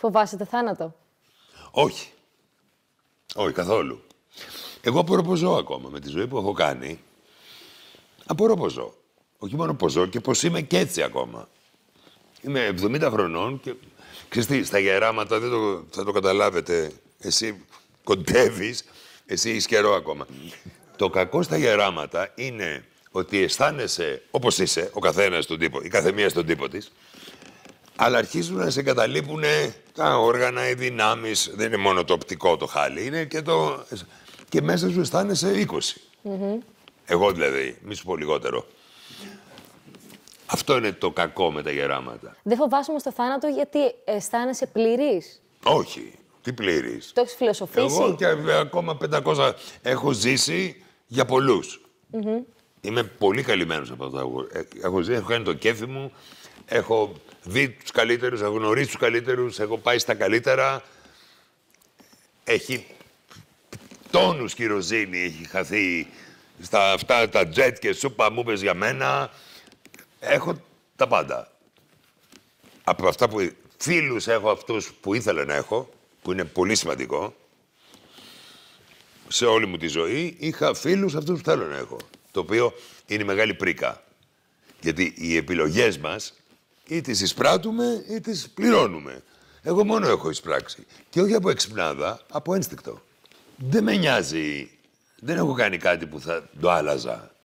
Φοβάσαι το θάνατο? Όχι. Όχι, καθόλου. Εγώ απορώ πως ζω ακόμα με τη ζωή που έχω κάνει. Απορώ πως ζω. Όχι μόνο πως ζω και πως είμαι και έτσι ακόμα. Είμαι 70 χρονών και ξέρεις τι, στα γεράματα θα το καταλάβετε. Εσύ κοντεύεις, εσύ είσαι καιρό ακόμα. Το κακό στα γεράματα είναι ότι αισθάνεσαι όπως είσαι, ο καθένας στον τύπο, η καθεμία στον τύπο της, αλλά αρχίζουν να σε καταλείπουν τα όργανα, οι δυνάμεις. Δεν είναι μόνο το οπτικό το χάλι, είναι και το... Και μέσα σου αισθάνεσαι 20. Εγώ δηλαδή, μη σου πω λιγότερο. Αυτό είναι το κακό με τα γεράματα. Δεν φοβάσαι στο θάνατο γιατί αισθάνεσαι πληρής? Όχι. Τι πλήρης. Το έχεις φιλοσοφήσει? Εγώ και ακόμα 500 έχω ζήσει για πολλούς. Είμαι πολύ καλυμμένος από αυτό. Έχω ζήσει, έχω κάνει το κέφι μου, έχω δει τους καλύτερους, έχω γνωρίσει τους καλύτερους, έχω πάει στα καλύτερα. Έχει τόνους κυροζήνη, έχει χαθεί στα αυτά τα τζετ και σούπα μου πες για μένα. Έχω τα πάντα. Από αυτά που φίλους έχω αυτούς που ήθελα να έχω, που είναι πολύ σημαντικό, σε όλη μου τη ζωή, είχα φίλους αυτούς που θέλω να έχω. Το οποίο είναι μεγάλη πρίκα. Γιατί οι επιλογές μας ή τις εισπράττουμε ή τις πληρώνουμε. Εγώ μόνο έχω εισπράξει. Και όχι από εξυπνάδα, από ένστικτο. Δεν με νοιάζει. Δεν έχω κάνει κάτι που θα το άλλαζα.